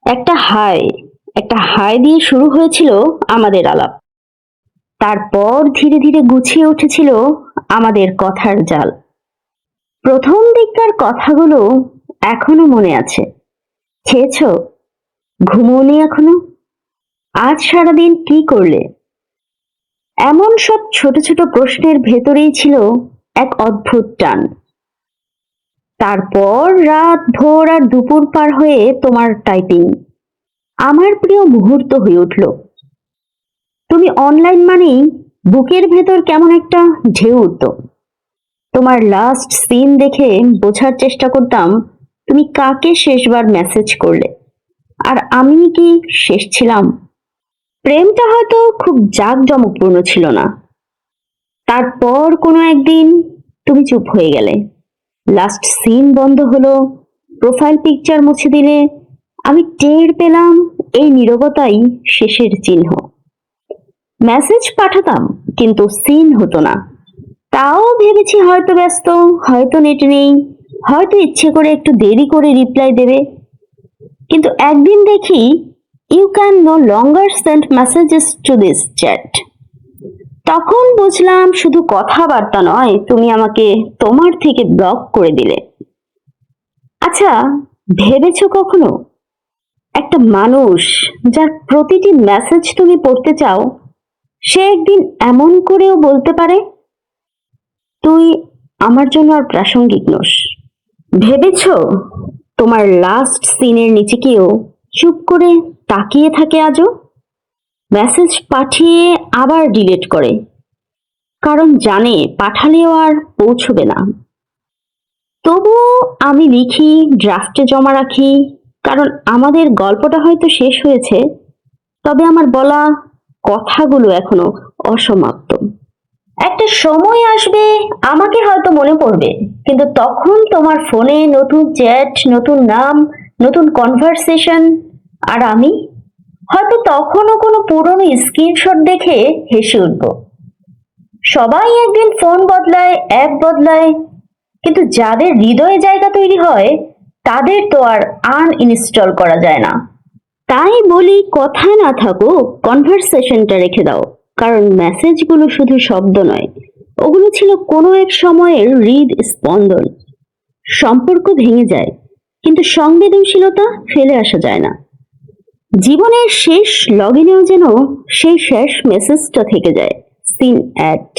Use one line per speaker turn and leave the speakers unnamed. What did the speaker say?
একটা হাই দিয়ে শুরু হয়েছিল আমাদের আলাপ। তারপর ধীরে ধীরে গুছিয়ে উঠেছিল আমাদের কথার জাল। প্রথম দিককার কথাগুলো এখনো মনে আছে। খেয়েছো? ঘুমোওনি এখনো? আজ সারাদিন কি করলে? এমন সব ছোট ছোট প্রশ্নের ভেতরেই ছিল এক অদ্ভুত টান। তারপর রাত ভোর আর দুপুর পার হয়ে তোমার টাইপিং আমার প্রিয় মুহূর্ত হয়ে উঠল। তুমি অনলাইন মানেই বুকের ভেতর কেমন একটা ঢেউ উঠত। তোমার লাস্ট সিন দেখে বোঝার চেষ্টা করতাম তুমি কাকে শেষবার মেসেজ করলে, আর আমি কি শেষ ছিলাম। প্রেমটা হয়তো খুব জাঁকজমকপূর্ণ ছিল না। তারপর কোনো একদিন তুমি চুপ হয়ে গেলে, লাস্ট সিন বন্ধ হলো, প্রোফাইল পিকচার মুছে দিলে। আমি টের পেলাম এই নীরবতাই শেষের চিহ্ন। মেসেজ পাঠাতাম কিন্তু সিন হতো না। তাও ভেবেছি হয়তো ব্যস্ত, হয়তো নেট নেই, হয়তো ইচ্ছে করে একটু দেরি করে রিপ্লাই দেবে। কিন্তু একদিন দেখি you can no longer send messages to this chat. তখন বুঝলাম শুধু কথাবার্তা নয়, তুমি আমাকে তোমার থেকে ব্লক করে দিলে। আচ্ছা, ভেবেছো কখনো একটা মানুষ যার প্রতিটি মেসেজ তুমি পড়তে চাও, সে একদিন এমন করেও বলতে পারে তুই আমার জন্য আর প্রাসঙ্গিক নোস। ভেবেছো তোমার লাস্ট সিনের নিচে কেউ চুপ করে তাকিয়ে থাকে আজও, মেসেজ পাঠিয়ে আবার ডিলিট করে, কারণ জানে পাঠালেও আর পৌঁছবে না। তবুও আমি লিখি, ড্রাফটে জমা রাখি, কারণ আমাদের গল্পটা হয়তো শেষ হয়েছে, তবে আমার বলা কথাগুলো এখনো অসমাপ্ত। একটা সময় আসবে আমাকে হয়তো মনে পড়বে, কিন্তু তখন তোমার ফোনে নতুন চ্যাট, নতুন নাম, নতুন কনভারসেশন, আর আমি হয়তো তখনও কোনো পুরনো স্ক্রিনশট দেখে হেসে উঠব। সবাই একদিন ফোন বদলায়, অ্যাপ বদলায়, কিন্তু যাদের হৃদয়ে জায়গা তৈরি হয় তাদের তো আর আনইনস্টল করা যায় না। তাই বলি, কথা না থাকুক, কনভারসেশনটা রেখে দাও, কারণ মেসেজগুলো শুধু শব্দ নয়, ওগুলো ছিল কোনো এক সময়ের হৃদ স্পন্দন। সম্পর্ক ভেঙে যায়, কিন্তু সংবেদনশীলতা ফেলে আসা যায় না। জীবনের শেষ লগইনেও যেন সেই শেষ মেসেজটা থেকে যায়, সিন অ্যাট।